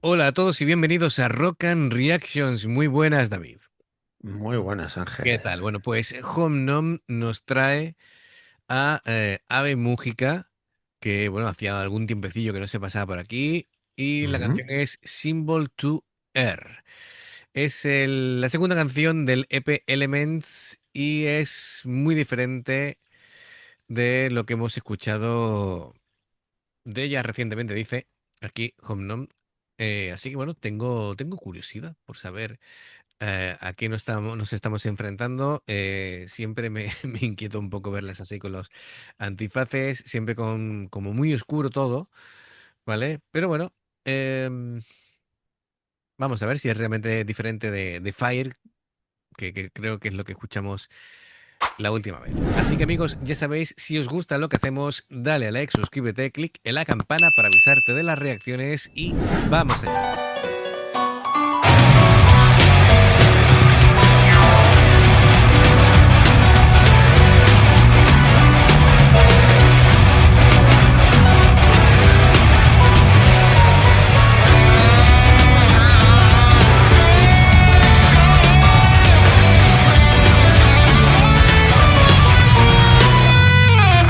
Hola a todos y bienvenidos a Rock and Reactions. Muy buenas, David. Muy buenas, ¿Qué Ángel. tal? Bueno, pues Home Nom nos trae a Ave Mújica, que bueno, hacía algún tiempecillo que no se pasaba por aquí, y la Ujú. canción es Symbol to Air. Es la segunda canción del EP Elements y es muy diferente de lo que hemos escuchado de ella recientemente, dice aquí Home Nom. Así que bueno, tengo curiosidad por saber a qué nos estamos enfrentando. Siempre me inquieta un poco verlas así con los antifaces, siempre con como muy oscuro todo, ¿vale? Pero bueno, em, vamos a ver si es realmente diferente de Fire, que creo que es lo que escuchamos la última vez. Así que amigos, ya sabéis, si os gusta lo que hacemos, dale a like, suscríbete, clic en la campana para avisarte de las reacciones y vamos allá.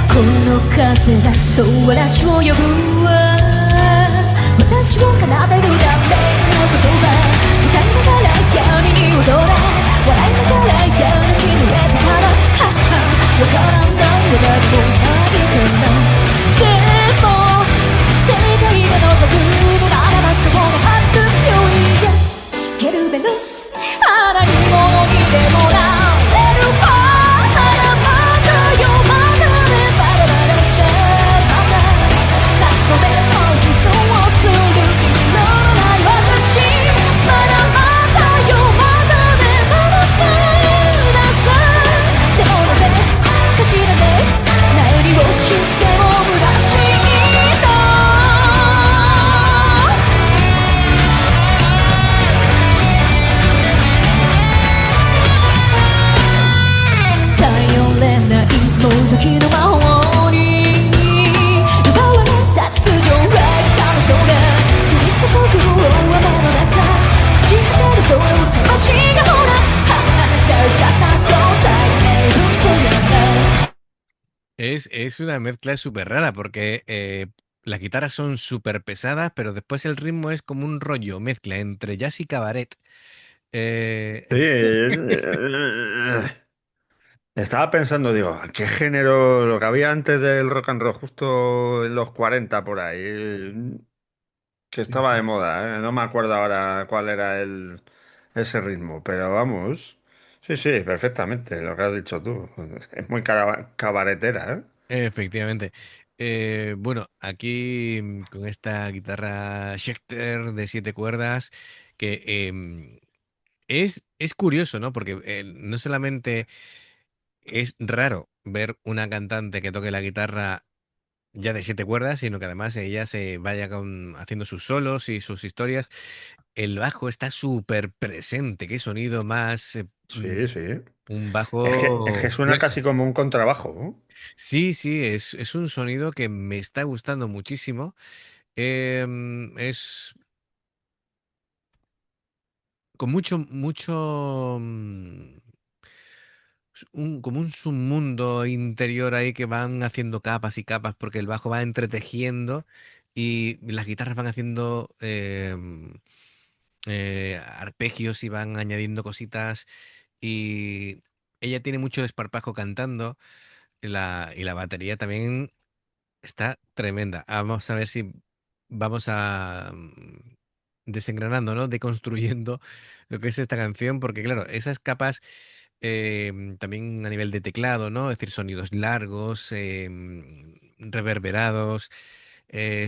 この風がそう嵐を呼ぶわ私を奏でるための言葉歌いながら闇に踊れ笑いながらやる気にれてたらはっはわからんだよだけもありかなでも世界が望むならばその発表やケルベロスあらにものにでもなれるわまだまだよまだねバラバラさまだ何度でも偽装する気にならない私まだまだよまだねまだまださでもなぜかしらね何をしても虚しいの頼れないもどきの魔法に奪われた秩序は痛みそうが降り注ぐ大雨の中朽ち果てる空を魂がほら離した司と対面とやら Es una mezcla súper rara porque las guitarras son súper pesadas, pero después el ritmo es como un rollo mezcla entre jazz y cabaret. Eh, Sí, estaba pensando, digo, ¿qué género lo que había antes del rock and roll, justo en los 40 por ahí, que sí, estaba de sí. moda, ¿eh? No me acuerdo ahora cuál era ese ritmo, pero vamos, sí, sí, perfectamente, lo que has dicho tú. Es muy cabaretera, ¿eh? Efectivamente. Bueno, aquí con esta guitarra Schecter de 7 cuerdas, que es curioso, ¿no? Porque no solamente es raro ver una cantante que toque la guitarra ya de 7 cuerdas, sino que además ella se vaya haciendo sus solos y sus historias. El bajo está súper presente. Qué sonido más. Sí, sí. Un Es que bajo suena grueso. casi como un contrabajo, ¿no? Sí, sí, es un sonido que me está gustando muchísimo. Es con mucho, como un submundo interior ahí que van haciendo capas y capas porque el bajo va entretejiendo y las guitarras van haciendo arpegios y van añadiendo cositas y ella tiene mucho desparpajo cantando y la batería también está tremenda. Vamos a ver si vamos a desengranando, ¿no? Deconstruyendo lo que es esta canción, porque claro, esas capas también a nivel de teclado, ¿no? Es decir, sonidos largos, reverberados,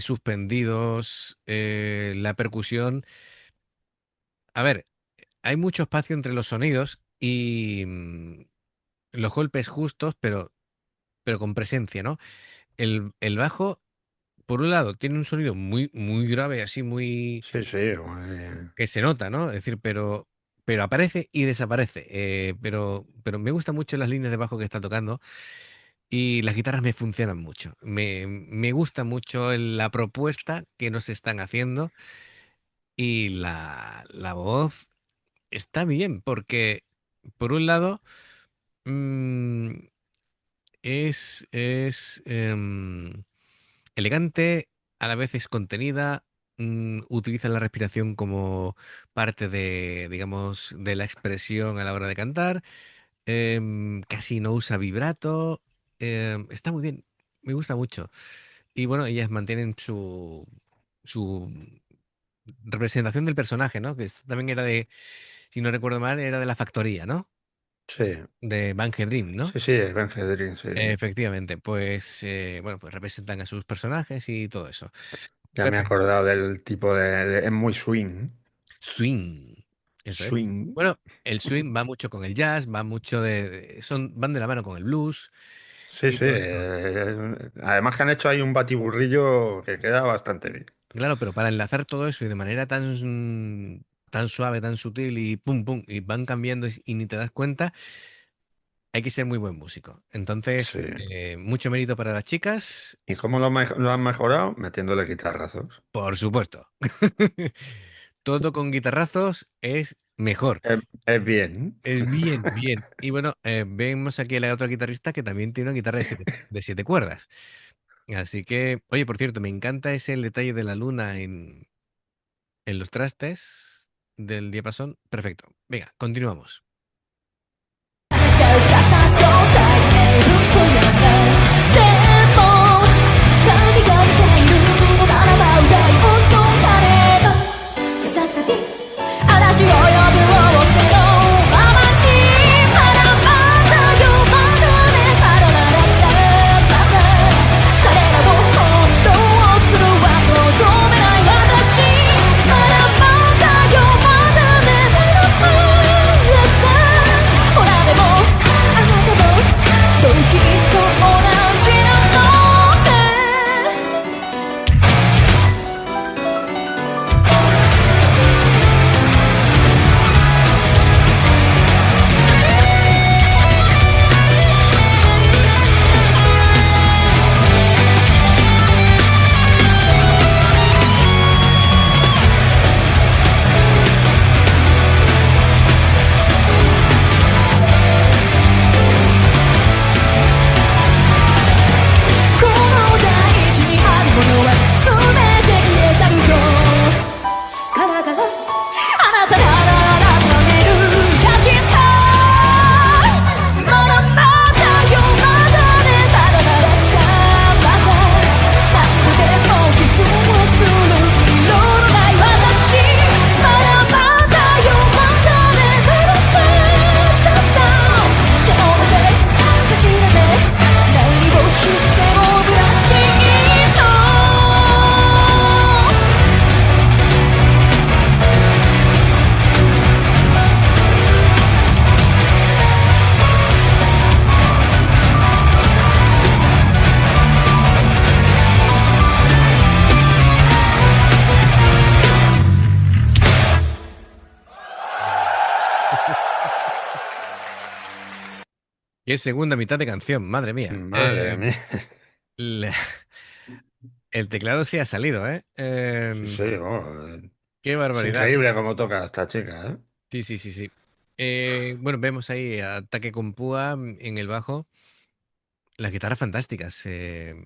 suspendidos, la percusión. A ver, hay mucho espacio entre los sonidos y los golpes justos, pero con presencia, ¿no? El bajo, por un lado, tiene un sonido muy grave, así muy Sí, sí. que se nota, ¿no? Es decir, pero aparece y desaparece. Pero me gustan mucho las líneas de bajo que está tocando y las guitarras me funcionan mucho. Me gusta mucho la propuesta que nos están haciendo Y la voz está bien, porque por un lado mm, es elegante, a la vez es contenida, utiliza la respiración como parte de, digamos, de la expresión a la hora de cantar, casi no usa vibrato, está muy bien, me gusta mucho. Y bueno, ellas mantienen su representación del personaje, ¿no? Que esto también era de, si no recuerdo mal, era de la factoría, ¿no? Sí, De Bungie Dream, ¿no? sí, sí, es Ben Fedrin, sí. Efectivamente, pues bueno, pues representan a sus personajes y todo eso. Ya me he Perfecto. acordado del tipo es muy swing. Swing. Eso es. Swing. Bueno, el swing va mucho con el jazz, va mucho van de la mano con el blues Sí, y sí. todo esto. Además que han hecho ahí un batiburrillo que queda bastante bien. Claro, pero para enlazar todo eso y de manera tan suave, tan sutil y pum pum, y van cambiando y ni te das cuenta, hay que ser muy buen músico. Entonces, Sí. mucho mérito para las chicas, ¿Y cómo lo han mejorado? Metiéndole guitarrazos. por supuesto. Todo con guitarrazos es mejor. Es bien. Es bien, bien. Y bueno, vemos aquí a la otra guitarrista que también tiene una guitarra de siete cuerdas. Así que, oye, por cierto, me encanta ese el detalle de la luna en los trastes del diapasón. Perfecto. Venga, continuamos. 話が薄かさと対面不とやったでも神が見ているのならば歌い本当なれば再び嵐を呼ぶ仰せのままにまだまだよまだねまだならさまだ彼らを本当するは望めない私まだまだよまだねまだまださほらでもあなたもそうきっと同じなのねこの大地にあるものは全て消え去るとガラガラあなたなら改めるかしらまだまだよまだねまだならさまだ何度でもキスをする色のない私まだまだよまだねまだまださ手を出せ走れて何をしてもブラシートQué segunda mitad de canción, madre mía. Madre mía. La- el teclado sí ha salido, ¿eh? Sí, sí, Qué es barbaridad. increíble cómo toca esta chica, ¿eh? Sí, sí, sí, sí. Bueno, vemos ahí a Ataque con Púa en el bajo, las guitarras fantásticas. Y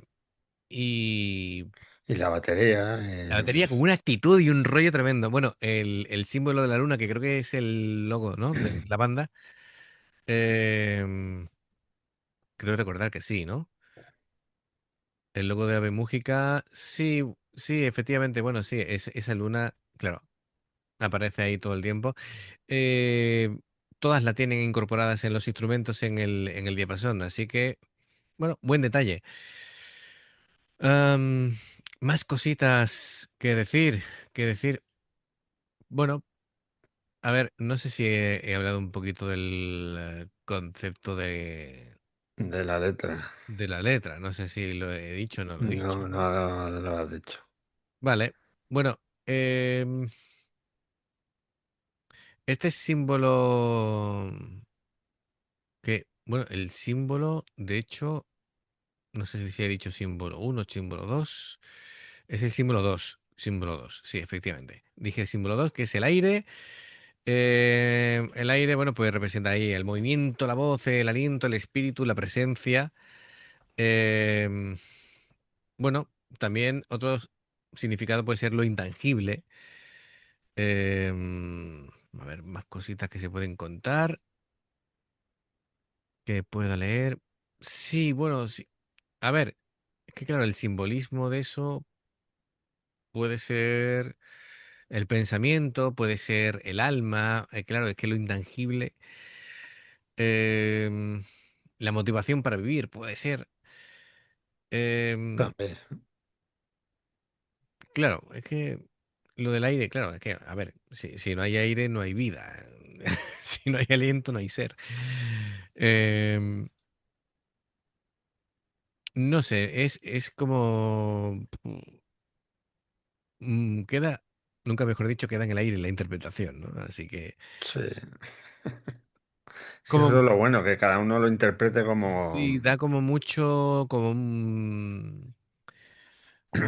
Y la batería. la batería con una actitud y un rollo tremendo. Bueno, el símbolo de la luna, que creo que es el logo, ¿no? De la banda. em, Creo recordar que sí, ¿no? El logo de Ave Mújica, sí, sí, efectivamente, bueno, sí, esa luna, claro, aparece ahí todo el tiempo. Eh, Todas la tienen incorporadas en los instrumentos en el diapasón, así que, bueno, buen detalle. Am, Más cositas que decir. Bueno, a ver, no sé si he hablado un poquito del concepto De la letra. de la letra, no sé si lo he dicho o no lo he dicho. No, no lo has dicho. Vale, bueno, este símbolo bueno, el símbolo, de hecho, no sé si he dicho símbolo uno símbolo 2 es el símbolo 2 símbolo 2, sí, efectivamente. Dije símbolo 2, que es el aire. El aire, bueno, pues representa ahí el movimiento, la voz, el aliento, el espíritu, la presencia. Em, bueno, también otro significado puede ser lo intangible. A ver, más cositas que se pueden contar, que pueda leer. Sí, bueno, sí. A ver, es que claro, el simbolismo de eso puede ser el pensamiento, puede ser el alma, claro, es que lo intangible, em, la motivación para vivir, puede ser. em, También. claro, es que lo del aire, claro, es que, a ver, si no hay aire, no hay vida. Si no hay aliento, no hay ser. Em, no sé, es como... queda, nunca mejor dicho, queda en el aire la interpretación, ¿no? Así que, Sí. Sí, eso como, es lo bueno, que cada uno lo interprete como... sí, da como mucho, como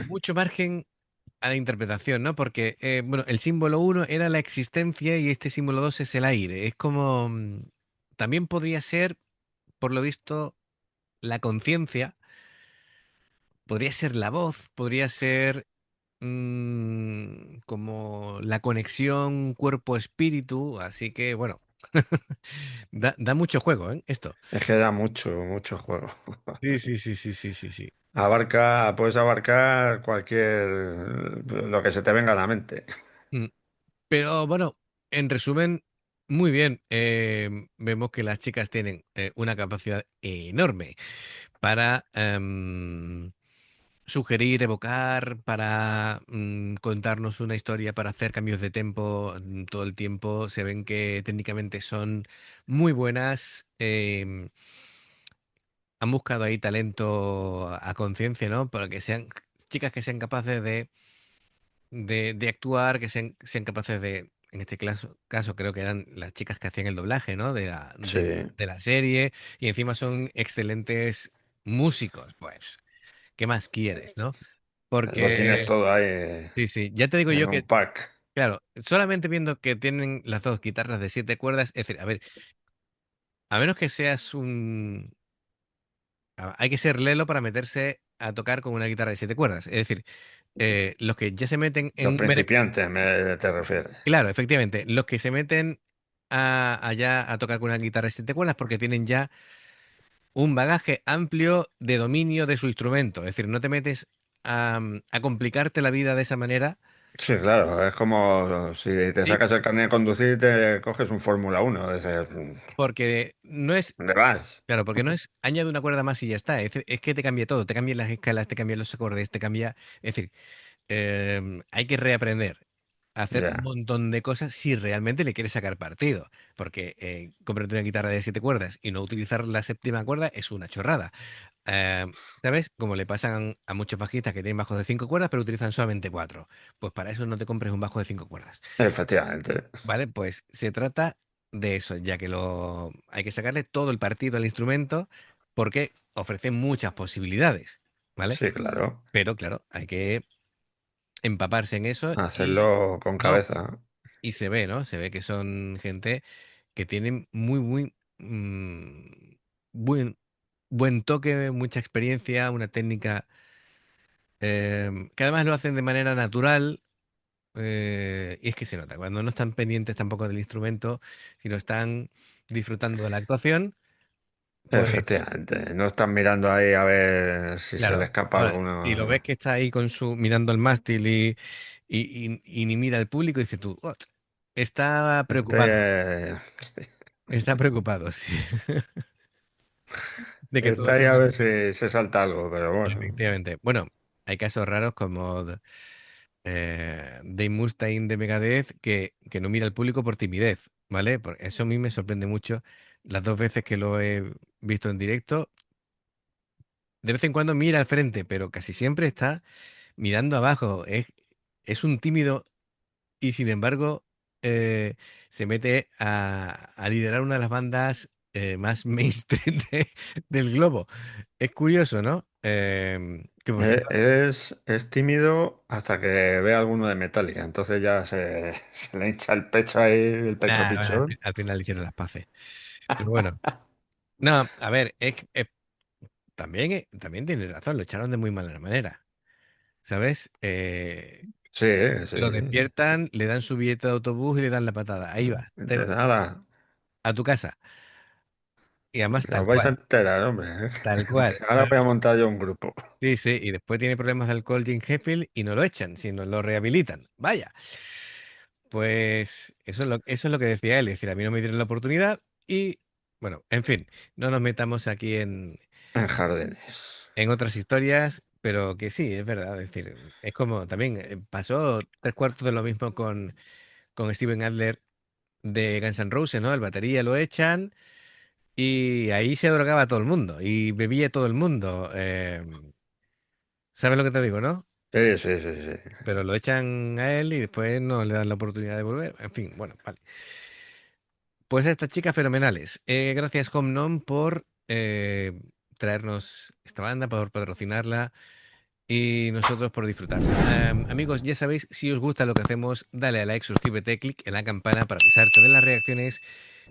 mucho margen a la interpretación, ¿no? Porque, bueno, el símbolo uno era la existencia y este símbolo 2 es el aire. Es como, también podría ser, por lo visto, la conciencia, podría ser la voz, podría ser como la conexión cuerpo-espíritu, así que, bueno, da mucho juego, ¿eh? Esto. Es que da mucho, mucho juego. Sí, sí, sí, sí, sí, sí, sí. Puedes abarcar cualquier... lo que se te venga a la mente. Mm. Pero bueno, en resumen, muy bien. Vemos que las chicas tienen una capacidad enorme para sugerir, evocar, para contarnos una historia, para hacer cambios de tempo todo el tiempo. Se ven que técnicamente son muy buenas. Han buscado ahí talento a conciencia, ¿no? Para que sean chicas que sean capaces de actuar, que sean capaces de, en este caso creo que eran las chicas que hacían el doblaje, ¿no? Sí, De la serie, y encima son excelentes músicos, pues, ¿qué más quieres, no? lo tienes Porque, todo ahí sí, sí, ya te digo en yo un que, pack. claro, solamente viendo que tienen las dos guitarras de 7 cuerdas, es decir, a ver, a menos que seas hay que ser lelo para meterse a tocar con una guitarra de 7 cuerdas, es decir, los que ya se meten Los en principiantes, te refieres. claro, efectivamente, los que se meten allá a tocar con una guitarra de 7 cuerdas porque tienen ya un bagaje amplio de dominio de su instrumento. Es decir, no te metes a complicarte la vida de esa manera Sí, claro, es como si te y sacas el carnet de conducir y te coges un Fórmula 1. Dices, porque no es, ¿dónde vas? claro, porque no es añade una cuerda más y ya está. Es que te cambia todo, te cambian las escalas, te cambian los acordes, te cambia. Es decir, hay que reaprender a hacer un Ya, montón de cosas si realmente le quieres sacar partido. Porque comprarte una guitarra de 7 cuerdas y no utilizar la séptima cuerda es una chorrada. Eh, ¿Sabes? Como le pasan a muchos bajistas que tienen bajos de 5 cuerdas, pero utilizan solamente cuatro. Pues para eso no te compres un bajo de 5 cuerdas. efectivamente. ¿Vale? Pues se trata de eso, ya que hay que sacarle todo el partido al instrumento porque ofrece muchas posibilidades. ¿Vale? Sí, claro. Pero claro, hay que empaparse en eso y Hacerlo con no, cabeza. y se ve, ¿no? Se ve que son gente que tienen muy buen, buen toque, mucha experiencia, una técnica que además lo hacen de manera natural. Y es que se nota, cuando no están pendientes tampoco del instrumento, sino están disfrutando de la actuación, pues Efectivamente. No están mirando ahí a ver si se le claro, escapa ahora, y lo ves alguno. que está ahí con mirando el mástil y ni mira al público, dice tú, "Oh, Este, está preocupado, sí, de que todo está ahí a salga ver bien". si se salta algo, pero bueno. Efectivamente. Bueno, hay casos raros como Dave Mustaine de Megadeth que no mira al público por timidez, ¿vale? Eso a mí me sorprende mucho. Las dos veces que lo he visto en directo, de vez en cuando mira al frente, pero casi siempre está mirando abajo. Es un tímido y sin embargo se mete a liderar una de las bandas más mainstream del globo. Es curioso, ¿no? Que por cierto, Es tímido hasta que ve a alguno de Metallica. Entonces ya se le hincha el pecho ahí, el pecho bueno, pichón. al final hicieron las paces. Pero bueno, no, a ver, también, también tiene razón, lo echaron de muy mala manera, ¿sabes? Sí, sí. Lo despiertan, le dan su billete de autobús y le dan la patada. Ahí va, De nada. a tu casa. Y además Os tal vais a cual, enterar, hombre. tal cual, Que ahora voy a ¿sabes? montar yo un grupo. Sí, sí, y después tiene problemas de alcohol Jim Sheffield y no lo echan, sino lo rehabilitan. Vaya, pues eso es lo que decía él, es decir, a mí no me dieron la oportunidad y, bueno, en fin, no nos metamos aquí En jardines. en otras historias, pero que sí, es verdad, es decir, es como también pasó tres cuartos de lo mismo con Steven Adler de Guns N' Roses, ¿no? El batería lo echan y ahí se drogaba todo el mundo y bebía todo el mundo. ¿Sabes lo que te digo, no? Sí, sí, sí, sí. Pero lo echan a él y después no le dan la oportunidad de volver. En fin, bueno, vale. Pues a estas chicas fenomenales. Gracias, Homnom, por traernos esta banda, por patrocinarla y nosotros por disfrutarla. Amigos, ya sabéis, si os gusta lo que hacemos, dale a like, suscríbete, clic en la campana para avisarte de las reacciones.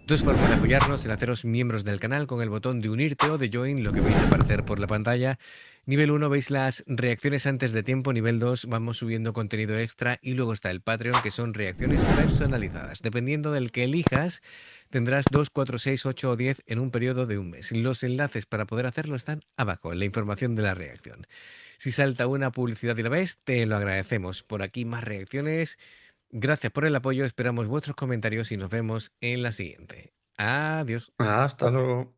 Dos formas de apoyarnos: el haceros miembros del canal con el botón de unirte o de join, lo que vais a aparecer por la pantalla. Nivel uno veis las reacciones antes de tiempo. Nivel 2 vamos subiendo contenido extra. Y luego está el Patreon, que son reacciones personalizadas. Dependiendo del que elijas, tendrás 2, 4, 6, 8 o 10 en un periodo de un mes. Los enlaces para poder hacerlo están abajo, en la información de la reacción. Si salta una publicidad y la ves, te lo agradecemos. Por aquí más reacciones. Gracias por el apoyo, esperamos vuestros comentarios y nos vemos en la siguiente. Adiós. Hasta luego.